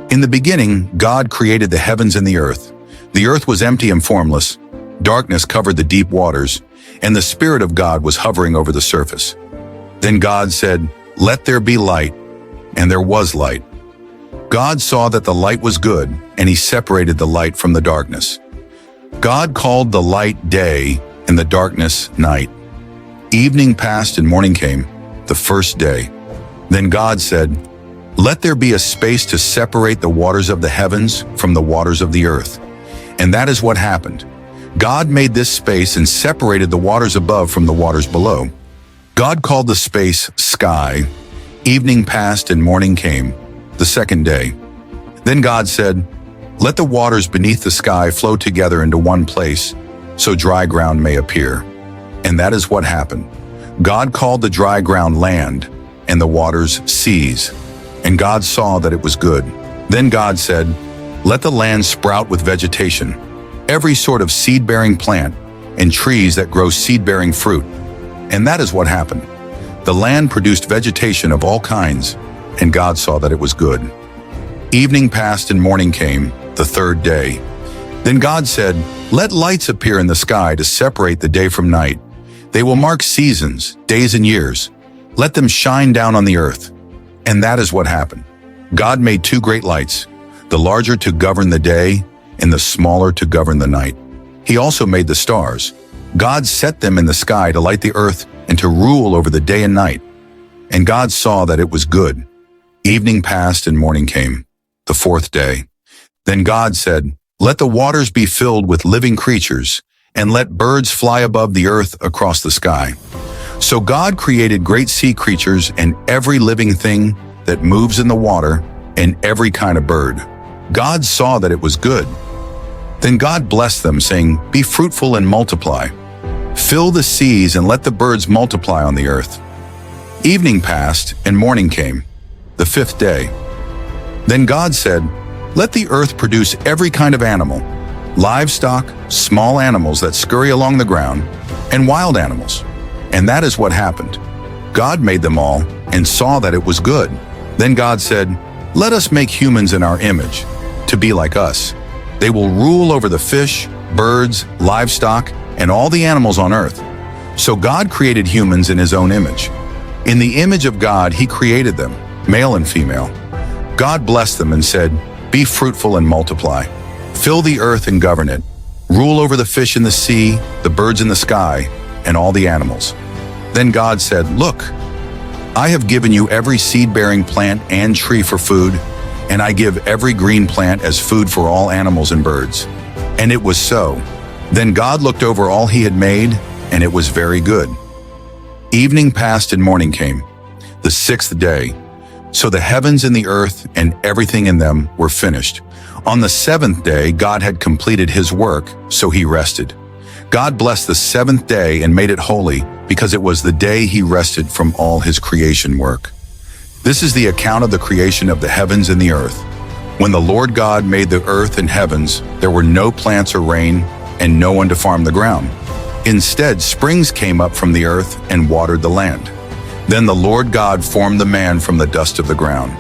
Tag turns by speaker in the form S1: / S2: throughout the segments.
S1: In the beginning, God created the heavens and the earth. The earth was empty and formless. Darkness covered the deep waters, and the Spirit of God was hovering over the surface. Then God said, "Let there be light," and there was light. God saw that the light was good, and he separated the light from the darkness. God called the light day, and the darkness night. Evening passed and morning came, the first day. Then God said, "Let there be a space to separate the waters of the heavens from the waters of the earth." And that is what happened. God made this space and separated the waters above from the waters below. God called the space sky. Evening passed and morning came, the second day. Then God said, "Let the waters beneath the sky flow together into one place, so dry ground may appear." And that is what happened. God called the dry ground land, and the waters seas. And God saw that it was good. Then God said, "Let the land sprout with vegetation, every sort of seed-bearing plant, and trees that grow seed-bearing fruit." And that is what happened. The land produced vegetation of all kinds, and God saw that it was good. Evening passed and morning came, the third day. Then God said, "Let lights appear in the sky to separate the day from night. They will mark seasons, days, and years. Let them shine down on the earth." And that is what happened. God made two great lights, the larger to govern the day and the smaller to govern the night. He also made the stars. God set them in the sky to light the earth and to rule over the day and night. And God saw that it was good. Evening passed and morning came, the fourth day. Then God said, "Let the waters be filled with living creatures, and let birds fly above the earth across the sky." So God created great sea creatures and every living thing that moves in the water and every kind of bird. God saw that it was good. Then God blessed them, saying, "Be fruitful and multiply. Fill the seas and let the birds multiply on the earth." Evening passed and morning came, the fifth day. Then God said, "Let the earth produce every kind of animal, livestock, small animals that scurry along the ground, and wild animals." And that is what happened. God made them all and saw that it was good. Then God said, "Let us make humans in our image, to be like us. They will rule over the fish, birds, livestock, and all the animals on earth." So God created humans in his own image. In the image of God, he created them, male and female. God blessed them and said, "Be fruitful and multiply. Fill the earth and govern it. Rule over the fish in the sea, the birds in the sky, and all the animals." Then God said, "Look, I have given you every seed-bearing plant and tree for food, and I give every green plant as food for all animals and birds." And it was so. Then God looked over all he had made, and it was very good. Evening passed and morning came, the sixth day. So the heavens and the earth and everything in them were finished. On the seventh day, God had completed his work, so he rested. God blessed the seventh day and made it holy, because it was the day he rested from all his creation work. This is the account of the creation of the heavens and the earth. When the Lord God made the earth and heavens, there were no plants or rain, and no one to farm the ground. Instead, springs came up from the earth and watered the land. Then the Lord God formed the man from the dust of the ground.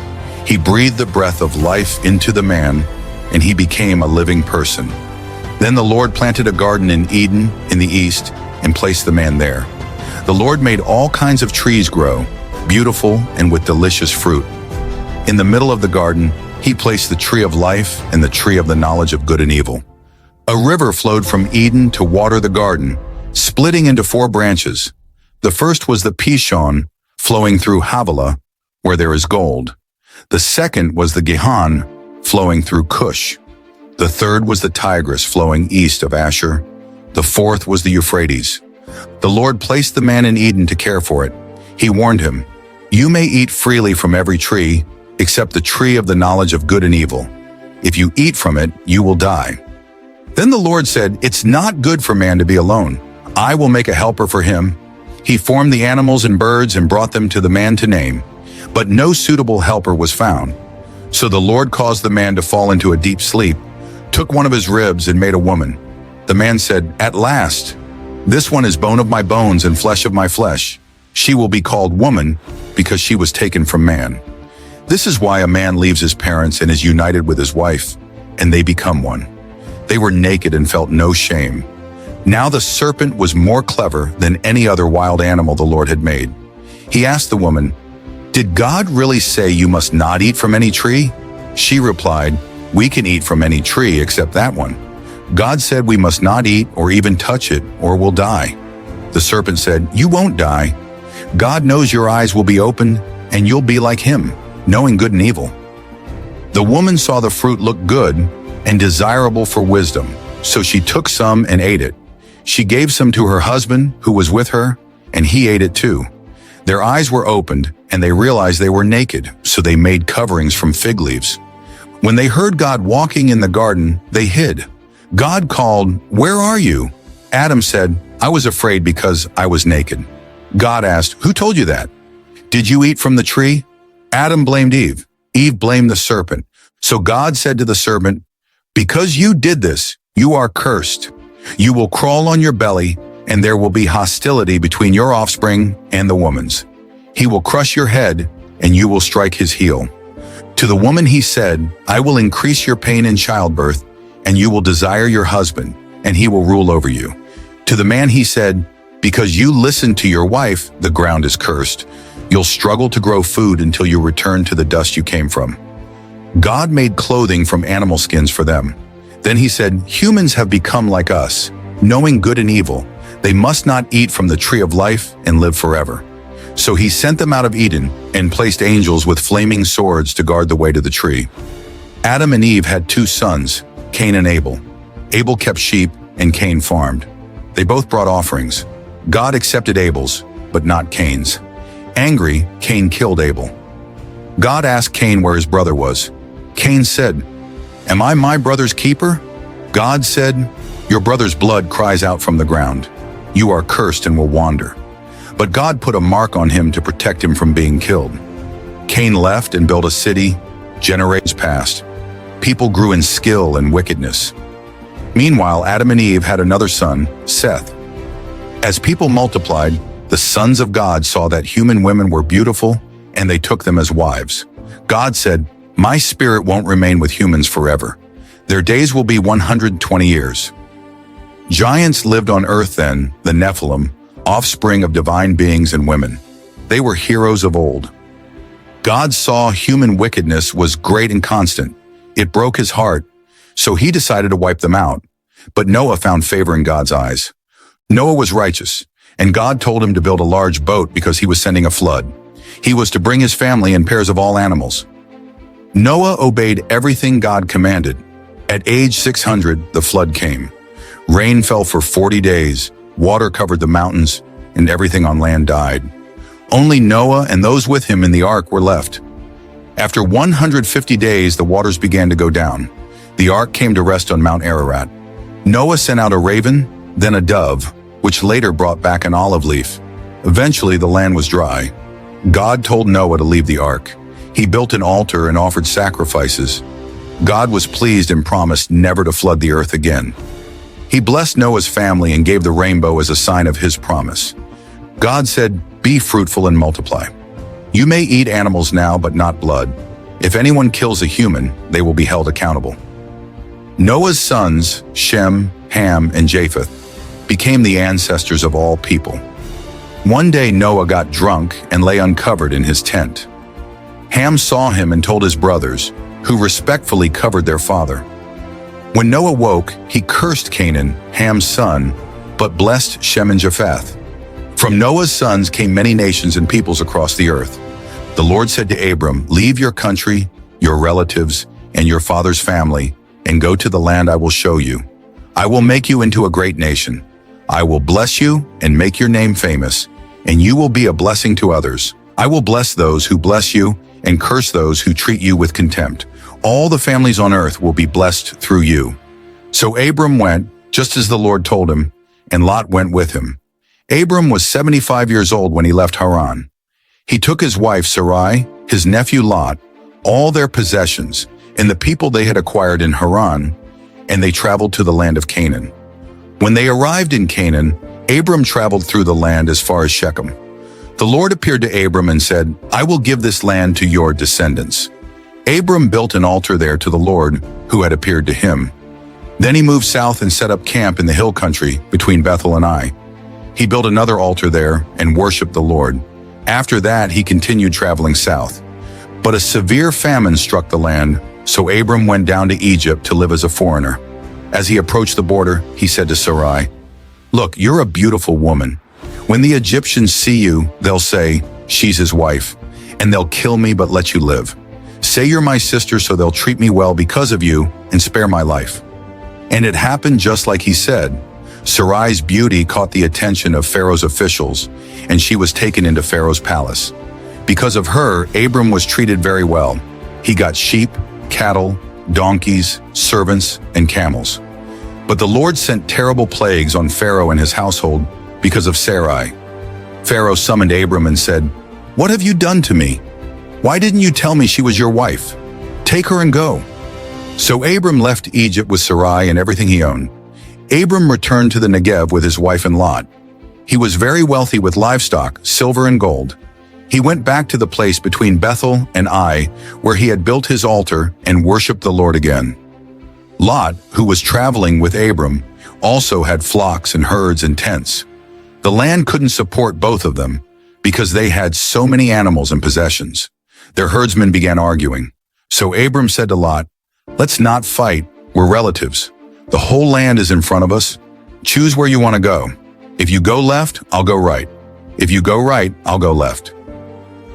S1: He breathed the breath of life into the man, and he became a living person. Then the Lord planted a garden in Eden in the east and placed the man there. The Lord made all kinds of trees grow, beautiful and with delicious fruit. In the middle of the garden, he placed the tree of life and the tree of the knowledge of good and evil. A river flowed from Eden to water the garden, splitting into 4 branches. The first was the Pishon, flowing through Havilah, where there is gold. The second was the Gihon, flowing through Cush. The third was the Tigris, flowing east of Asher. The fourth was the Euphrates. The Lord placed the man in Eden to care for it. He warned him, "You may eat freely from every tree, except the tree of the knowledge of good and evil. If you eat from it, you will die." Then the Lord said, "It's not good for man to be alone. I will make a helper for him." He formed the animals and birds and brought them to the man to name, but no suitable helper was found. So the Lord caused the man to fall into a deep sleep, took one of his ribs and made a woman. The man said, "At last, this one is bone of my bones and flesh of my flesh. She will be called woman because she was taken from man." This is why a man leaves his parents and is united with his wife, and they become one. They were naked and felt no shame. Now the serpent was more clever than any other wild animal the Lord had made. He asked the woman, "Did God really say you must not eat from any tree?" She replied, "We can eat from any tree except that one. God said we must not eat or even touch it or we'll die." The serpent said, "You won't die. God knows your eyes will be opened and you'll be like him, knowing good and evil." The woman saw the fruit looked good and desirable for wisdom, so she took some and ate it. She gave some to her husband who was with her, and he ate it too. Their eyes were opened and they realized they were naked, so they made coverings from fig leaves. When they heard God walking in the garden, they hid. God called, "Where are you?" Adam said, "I was afraid because I was naked." God asked, "Who told you that? Did you eat from the tree?" Adam blamed Eve. Eve blamed the serpent. So God said to the serpent, "Because you did this, you are cursed. You will crawl on your belly, and there will be hostility between your offspring and the woman's. He will crush your head, and you will strike his heel." To the woman he said, "I will increase your pain in childbirth, and you will desire your husband, and he will rule over you." To the man he said, "Because you listened to your wife, the ground is cursed. You'll struggle to grow food until you return to the dust you came from." God made clothing from animal skins for them. Then he said, "Humans have become like us, knowing good and evil. They must not eat from the tree of life and live forever." So he sent them out of Eden and placed angels with flaming swords to guard the way to the tree. Adam and Eve had two sons, Cain and Abel. Abel kept sheep and Cain farmed. They both brought offerings. God accepted Abel's, but not Cain's. Angry, Cain killed Abel. God asked Cain where his brother was. Cain said, "Am I my brother's keeper?" God said, "Your brother's blood cries out from the ground. You are cursed and will wander." But God put a mark on him to protect him from being killed. Cain left and built a city. Generations passed. People grew in skill and wickedness. Meanwhile, Adam and Eve had another son, Seth. As people multiplied, the sons of God saw that human women were beautiful, and they took them as wives. God said, "My spirit won't remain with humans forever. Their days will be 120 years. Giants lived on earth then, the Nephilim, offspring of divine beings and women. They were heroes of old. God saw human wickedness was great and constant. It broke his heart, so he decided to wipe them out. But Noah found favor in God's eyes. Noah was righteous, and God told him to build a large boat because he was sending a flood. He was to bring his family and pairs of all animals. Noah obeyed everything God commanded. At age 600, the flood came. Rain fell for 40 days, water covered the mountains, and everything on land died. Only Noah and those with him in the ark were left. After 150 days, the waters began to go down. The ark came to rest on Mount Ararat. Noah sent out a raven, then a dove, which later brought back an olive leaf. Eventually, the land was dry. God told Noah to leave the ark. He built an altar and offered sacrifices. God was pleased and promised never to flood the earth again. He blessed Noah's family and gave the rainbow as a sign of his promise. God said, "Be fruitful and multiply. You may eat animals now, but not blood. If anyone kills a human, they will be held accountable." Noah's sons, Shem, Ham, and Japheth, became the ancestors of all people. One day Noah got drunk and lay uncovered in his tent. Ham saw him and told his brothers, who respectfully covered their father. When Noah woke, he cursed Canaan, Ham's son, but blessed Shem and Japheth. From Noah's sons came many nations and peoples across the earth. The Lord said to Abram, "Leave your country, your relatives, and your father's family, and go to the land I will show you. I will make you into a great nation. I will bless you and make your name famous, and you will be a blessing to others. I will bless those who bless you and curse those who treat you with contempt. All the families on earth will be blessed through you." So Abram went, just as the Lord told him, and Lot went with him. Abram was 75 years old when he left Haran. He took his wife Sarai, his nephew Lot, all their possessions, and the people they had acquired in Haran, and they traveled to the land of Canaan. When they arrived in Canaan, Abram traveled through the land as far as Shechem. The Lord appeared to Abram and said, "I will give this land to your descendants." Abram built an altar there to the Lord who had appeared to him. Then he moved south and set up camp in the hill country between Bethel and Ai. He built another altar there and worshiped the Lord. After that, he continued traveling south. But a severe famine struck the land, so Abram went down to Egypt to live as a foreigner. As he approached the border, he said to Sarai, "Look, you're a beautiful woman. When the Egyptians see you, they'll say, 'She's his wife,' and they'll kill me but let you live. Say you're my sister so they'll treat me well because of you and spare my life." And it happened just like he said. Sarai's beauty caught the attention of Pharaoh's officials, and she was taken into Pharaoh's palace. Because of her, Abram was treated very well. He got sheep, cattle, donkeys, servants, and camels. But the Lord sent terrible plagues on Pharaoh and his household because of Sarai. Pharaoh summoned Abram and said, "What have you done to me? Why didn't you tell me she was your wife? Take her and go." So Abram left Egypt with Sarai and everything he owned. Abram returned to the Negev with his wife and Lot. He was very wealthy with livestock, silver and gold. He went back to the place between Bethel and Ai, where he had built his altar and worshipped the Lord again. Lot, who was traveling with Abram, also had flocks and herds and tents. The land couldn't support both of them because they had so many animals and possessions. Their herdsmen began arguing. So Abram said to Lot, "Let's not fight, we're relatives. The whole land is in front of us. Choose where you want to go. If you go left, I'll go right. If you go right, I'll go left."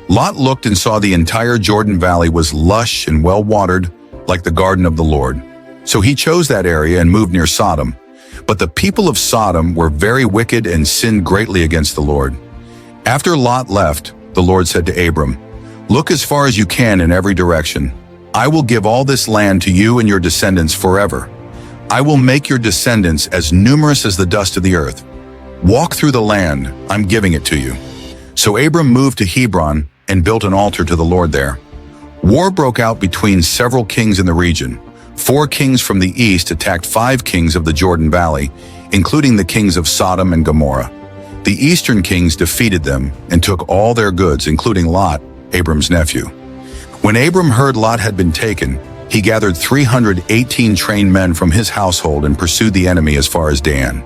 S1: Lot looked and saw the entire Jordan Valley was lush and well-watered, like the garden of the Lord. So he chose that area and moved near Sodom. But the people of Sodom were very wicked and sinned greatly against the Lord. After Lot left, the Lord said to Abram, "Look as far as you can in every direction. I will give all this land to you and your descendants forever. I will make your descendants as numerous as the dust of the earth. Walk through the land, I'm giving it to you." So Abram moved to Hebron and built an altar to the Lord there. War broke out between several kings in the region. 4 kings from the east attacked 5 kings of the Jordan Valley, including the kings of Sodom and Gomorrah. The eastern kings defeated them and took all their goods, including Lot, Abram's nephew. When Abram heard Lot had been taken, he gathered 318 trained men from his household and pursued the enemy as far as Dan.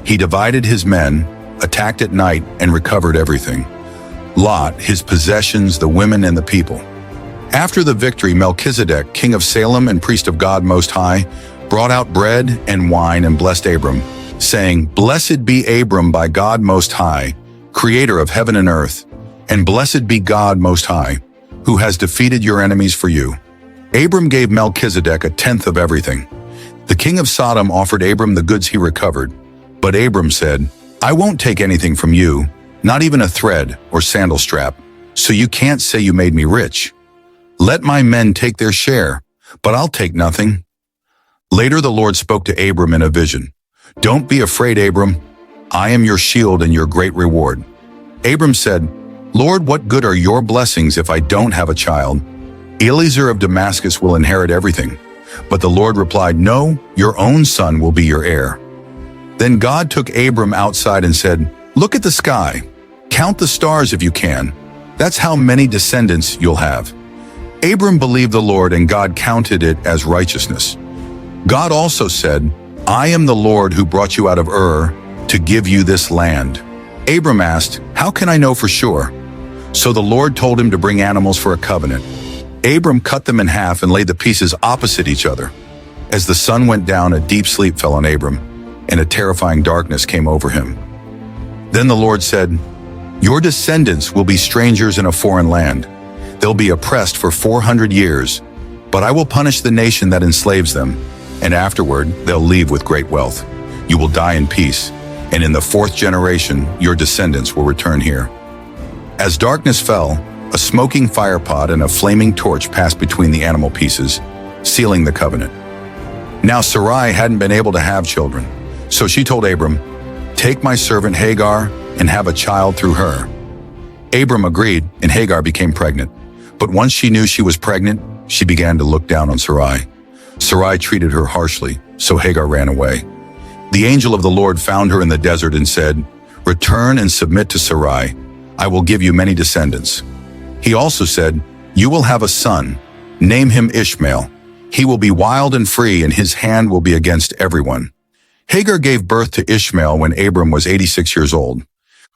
S1: He divided his men, attacked at night, and recovered everything: Lot, his possessions, the women, and the people. After the victory, Melchizedek, king of Salem and priest of God Most High, brought out bread and wine and blessed Abram, saying, "Blessed be Abram by God Most High, creator of heaven and earth, and blessed be God Most High, who has defeated your enemies for you." Abram gave Melchizedek 1/10 of everything. The king of Sodom offered Abram the goods he recovered, but Abram said, "I won't take anything from you, not even a thread or sandal strap, so you can't say you made me rich. Let my men take their share, but I'll take nothing." Later the Lord spoke to Abram in a vision. "Don't be afraid, Abram. I am your shield and your great reward." Abram said, "Lord, what good are your blessings if I don't have a child? Eliezer of Damascus will inherit everything." But the Lord replied, "No, your own son will be your heir." Then God took Abram outside and said, "Look at the sky. Count the stars if you can. That's how many descendants you'll have." Abram believed the Lord, and God counted it as righteousness. God also said, "I am the Lord who brought you out of Ur to give you this land." Abram asked, "How can I know for sure?" So the Lord told him to bring animals for a covenant. Abram cut them in half and laid the pieces opposite each other. As the sun went down, a deep sleep fell on Abram, and a terrifying darkness came over him. Then the Lord said, "Your descendants will be strangers in a foreign land. They'll be oppressed for 400 years, but I will punish the nation that enslaves them, and afterward they'll leave with great wealth. You will die in peace, and in the 4th generation your descendants will return here." As darkness fell, a smoking firepot and a flaming torch passed between the animal pieces, sealing the covenant. Now Sarai hadn't been able to have children, so she told Abram, "Take my servant Hagar and have a child through her." Abram agreed, and Hagar became pregnant. But once she knew she was pregnant, she began to look down on Sarai. Sarai treated her harshly, so Hagar ran away. The angel of the Lord found her in the desert and said, "Return and submit to Sarai. I will give you many descendants. He also said, you will have a son. Name him Ishmael. He will be wild and free, and his hand will be against everyone. Hagar gave birth to Ishmael when Abram was 86 years old.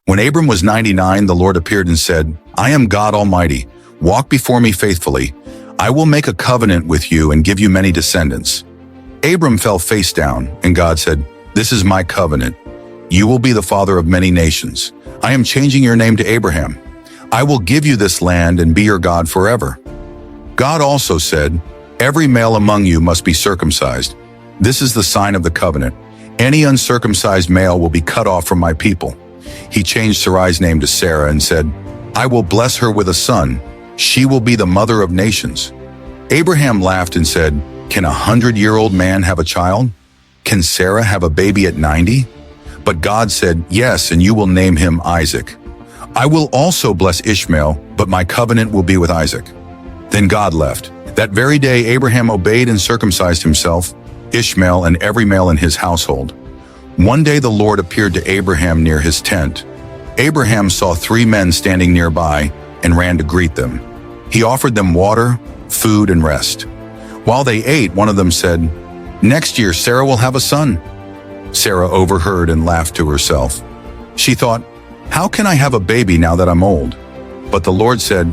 S1: When Abram was 99, the Lord appeared and said, I am God Almighty. Walk before me faithfully. I will make a covenant with you and give you many descendants. Abram fell face down, and God said, this is my covenant. You will be the father of many nations. I am changing your name to Abraham. I will give you this land and be your God forever. God also said, every male among you must be circumcised. This is the sign of the covenant. Any uncircumcised male will be cut off from my people. He changed Sarai's name to Sarah and said, I will bless her with a son. She will be the mother of nations. Abraham laughed and said, can a 100-year-old man have a child? Can Sarah have a baby at 90? But God said, yes, and you will name him Isaac. I will also bless Ishmael, but my covenant will be with Isaac. Then God left. That very day Abraham obeyed and circumcised himself, Ishmael and every male in his household. One day the Lord appeared to Abraham near his tent. Abraham saw 3 men standing nearby and ran to greet them. He offered them water, food, and rest. While they ate, one of them said, next year Sarah will have a son. Sarah overheard and laughed to herself. She thought, how can I have a baby now that I'm old? But the Lord said,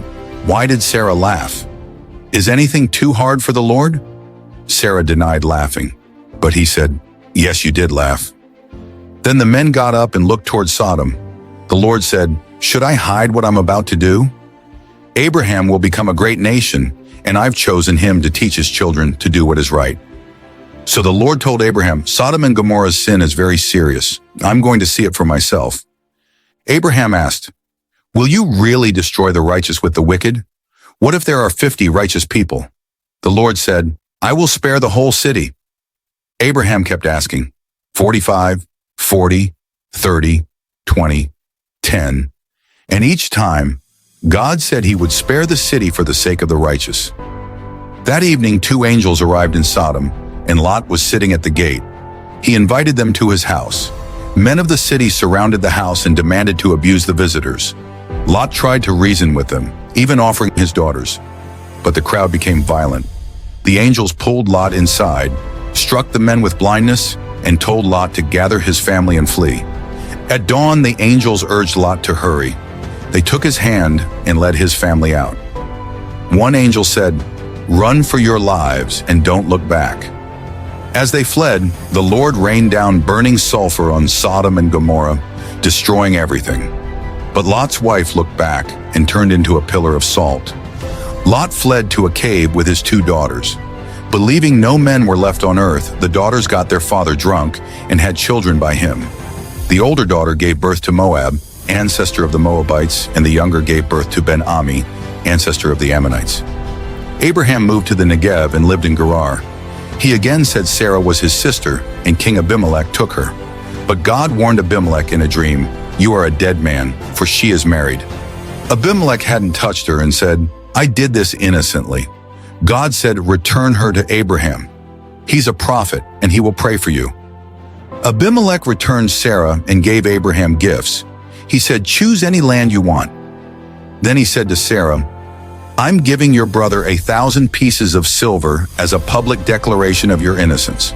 S1: why did Sarah laugh? Is anything too hard for the Lord? Sarah denied laughing, but he said, yes, you did laugh. Then the men got up and looked toward Sodom. The Lord said, should I hide what I'm about to do? Abraham will become a great nation, and I've chosen him to teach his children to do what is right. So the Lord told Abraham, Sodom and Gomorrah's sin is very serious. I'm going to see it for myself. Abraham asked, will you really destroy the righteous with the wicked? What if there are 50 righteous people? The Lord said, I will spare the whole city. Abraham kept asking, 45, 40, 30, 20, 10. And each time, God said he would spare the city for the sake of the righteous. That evening, 2 angels arrived in Sodom, and Lot was sitting at the gate. He invited them to his house. Men of the city surrounded the house and demanded to abuse the visitors. Lot tried to reason with them, even offering his daughters. But the crowd became violent. The angels pulled Lot inside, struck the men with blindness, and told Lot to gather his family and flee. At dawn, the angels urged Lot to hurry. They took his hand and led his family out. One angel said, run for your lives and don't look back. As they fled, the Lord rained down burning sulfur on Sodom and Gomorrah, destroying everything. But Lot's wife looked back and turned into a pillar of salt. Lot fled to a cave with his 2 daughters. Believing no men were left on earth, the daughters got their father drunk and had children by him. The older daughter gave birth to Moab, ancestor of the Moabites, and the younger gave birth to Ben-Ami, ancestor of the Ammonites. Abraham moved to the Negev and lived in Gerar. He again said Sarah was his sister, and King Abimelech took her. But God warned Abimelech in a dream, you are a dead man, for she is married. Abimelech hadn't touched her and said, I did this innocently. God said, return her to Abraham. He's a prophet, and he will pray for you. Abimelech returned Sarah and gave Abraham gifts. He said, choose any land you want. Then he said to Sarah, I'm giving your brother 1,000 pieces of silver as a public declaration of your innocence.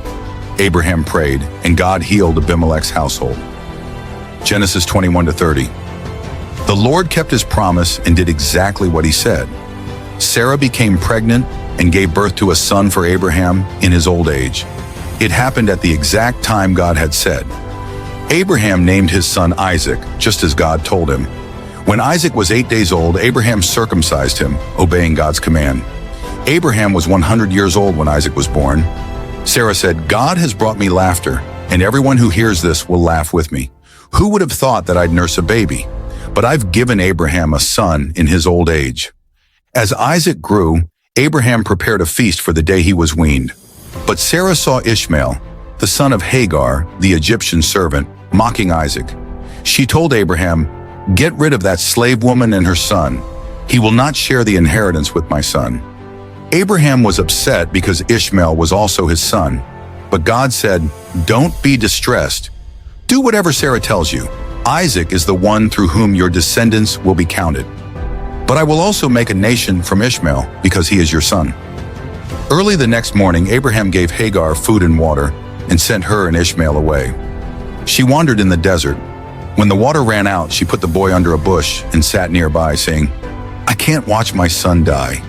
S1: Abraham prayed, and God healed Abimelech's household. Genesis 21-30. The Lord kept his promise and did exactly what he said. Sarah became pregnant and gave birth to a son for Abraham in his old age. It happened at the exact time God had said. Abraham named his son Isaac, just as God told him. When Isaac was 8 days old, Abraham circumcised him, obeying God's command. Abraham was 100 years old when Isaac was born. Sarah said, God has brought me laughter, and everyone who hears this will laugh with me. Who would have thought that I'd nurse a baby? But I've given Abraham a son in his old age. As Isaac grew, Abraham prepared a feast for the day he was weaned. But Sarah saw Ishmael, the son of Hagar, the Egyptian servant, mocking Isaac. She told Abraham, get rid of that slave woman and her son. He will not share the inheritance with my son. Abraham was upset because Ishmael was also his son. But God said, don't be distressed. Do whatever Sarah tells you. Isaac is the one through whom your descendants will be counted. But I will also make a nation from Ishmael, because he is your son." Early the next morning, Abraham gave Hagar food and water and sent her and Ishmael away. She wandered in the desert. When the water ran out, she put the boy under a bush and sat nearby, saying, "I can't watch my son die."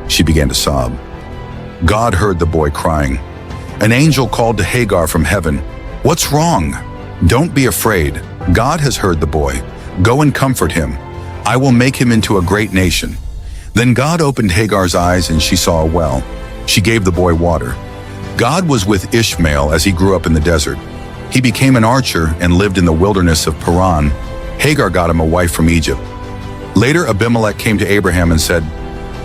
S1: She began to sob. God heard the boy crying. An angel called to Hagar from heaven, "What's wrong? Don't be afraid. God has heard the boy. Go and comfort him. I will make him into a great nation." Then God opened Hagar's eyes and she saw a well. She gave the boy water. God was with Ishmael as he grew up in the desert. He became an archer and lived in the wilderness of Paran. Hagar got him a wife from Egypt. Later, Abimelech came to Abraham and said,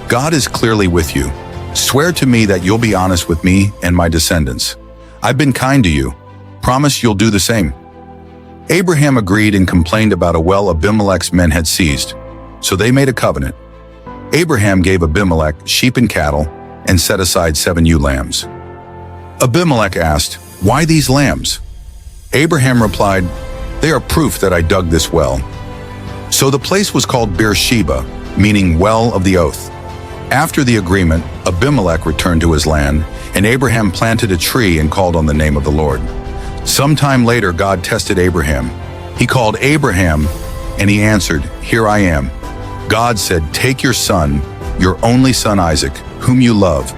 S1: "God is clearly with you. Swear to me that you'll be honest with me and my descendants. I've been kind to you. Promise you'll do the same." Abraham agreed and complained about a well Abimelech's men had seized. So they made a covenant. Abraham gave Abimelech sheep and cattle and set aside 7 ewe lambs. Abimelech asked, "Why these lambs?" Abraham replied, "They are proof that I dug this well." So the place was called Beersheba, meaning well of the oath. After the agreement, Abimelech returned to his land, and Abraham planted a tree and called on the name of the Lord. Sometime later, God tested Abraham. He called Abraham, and he answered, "Here I am." God said, "Take your son, your only son Isaac, whom you love,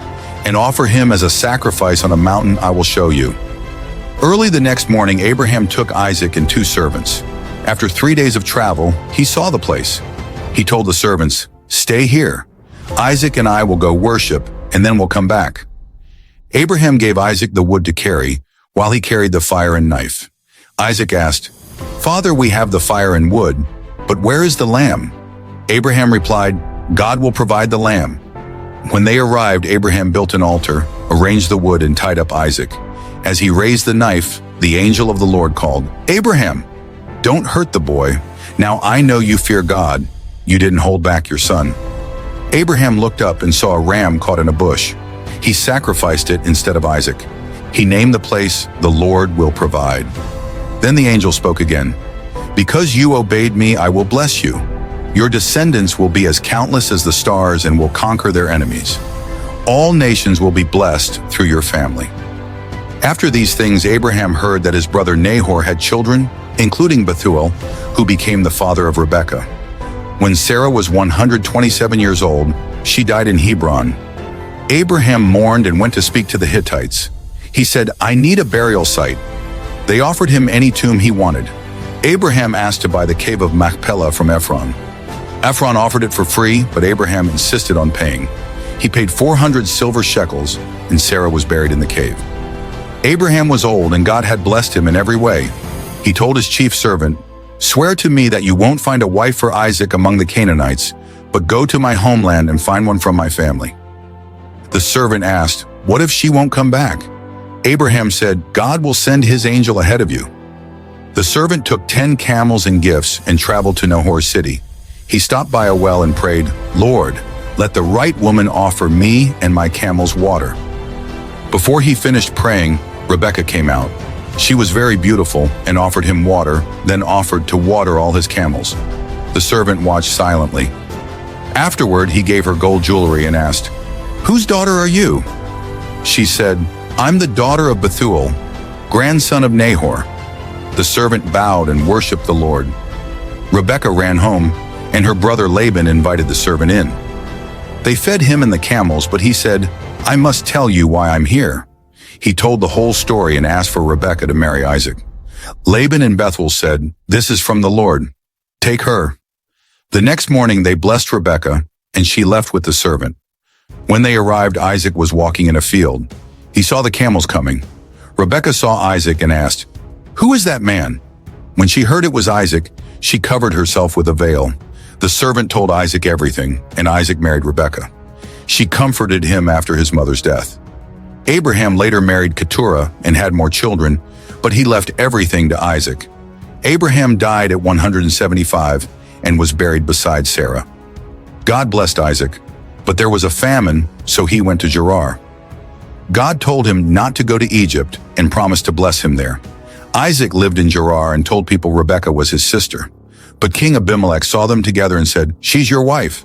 S1: and offer him as a sacrifice on a mountain I will show you." Early the next morning, Abraham took Isaac and 2 servants. After 3 days of travel, he saw the place. He told the servants, "Stay here. Isaac and I will go worship, and then we'll come back." Abraham gave Isaac the wood to carry, while he carried the fire and knife. Isaac asked, "Father, we have the fire and wood, but where is the lamb?" Abraham replied, "God will provide the lamb." When they arrived, Abraham built an altar, arranged the wood, and tied up Isaac. As he raised the knife, the angel of the Lord called, "Abraham, don't hurt the boy. Now I know you fear God. You didn't hold back your son." Abraham looked up and saw a ram caught in a bush. He sacrificed it instead of Isaac. He named the place, "The Lord Will Provide." Then the angel spoke again, "Because you obeyed me, I will bless you. Your descendants will be as countless as the stars and will conquer their enemies. All nations will be blessed through your family." After these things, Abraham heard that his brother Nahor had children, including Bethuel, who became the father of Rebekah. When Sarah was 127 years old, she died in Hebron. Abraham mourned and went to speak to the Hittites. He said, "I need a burial site." They offered him any tomb he wanted. Abraham asked to buy the cave of Machpelah from Ephron. Ephron offered it for free, but Abraham insisted on paying. He paid 400 silver shekels, and Sarah was buried in the cave. Abraham was old, and God had blessed him in every way. He told his chief servant, "Swear to me that you won't find a wife for Isaac among the Canaanites, but go to my homeland and find one from my family." The servant asked, "What if she won't come back?" Abraham said, "God will send his angel ahead of you." The servant took 10 camels and gifts and traveled to Nahor's city. He stopped by a well and prayed, "Lord, let the right woman offer me and my camels water." Before he finished praying, Rebekah came out. She was very beautiful and offered him water, then offered to water all his camels. The servant watched silently. Afterward, he gave her gold jewelry and asked, "Whose daughter are you?" She said, "I'm the daughter of Bethuel, grandson of Nahor." The servant bowed and worshipped the Lord. Rebekah ran home, and her brother Laban invited the servant in. They fed him and the camels, but he said, "I must tell you why I'm here." He told the whole story and asked for Rebekah to marry Isaac. Laban and Bethuel said, "This is from the Lord. Take her." The next morning they blessed Rebekah, and she left with the servant. When they arrived, Isaac was walking in a field. He saw the camels coming. Rebekah saw Isaac and asked, "Who is that man?" When she heard it was Isaac, she covered herself with a veil. The servant told Isaac everything, and Isaac married Rebekah. She comforted him after his mother's death. Abraham later married Keturah and had more children, but he left everything to Isaac. Abraham died at 175 and was buried beside Sarah. God blessed Isaac, but there was a famine, so he went to Gerar. God told him not to go to Egypt and promised to bless him there. Isaac lived in Gerar and told people Rebekah was his sister. But King Abimelech saw them together and said, "She's your wife."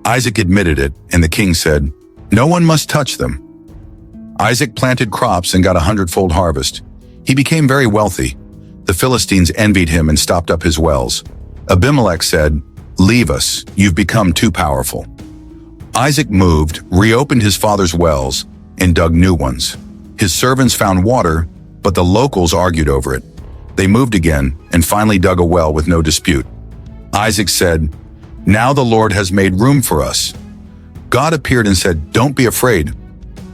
S1: Isaac admitted it, and the king said, "No one must touch them." Isaac planted crops and got 100-fold harvest. He became very wealthy. The Philistines envied him and stopped up his wells. Abimelech said, "Leave us, you've become too powerful." Isaac moved, reopened his father's wells, and dug new ones. His servants found water, but the locals argued over it. They moved again and finally dug a well with no dispute. Isaac said, "Now the Lord has made room for us." God appeared and said, "Don't be afraid.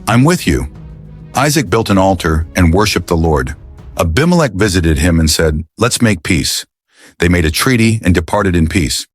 S1: I'm with you." Isaac built an altar and worshiped the Lord. Abimelech visited him and said, "Let's make peace." They made a treaty and departed in peace.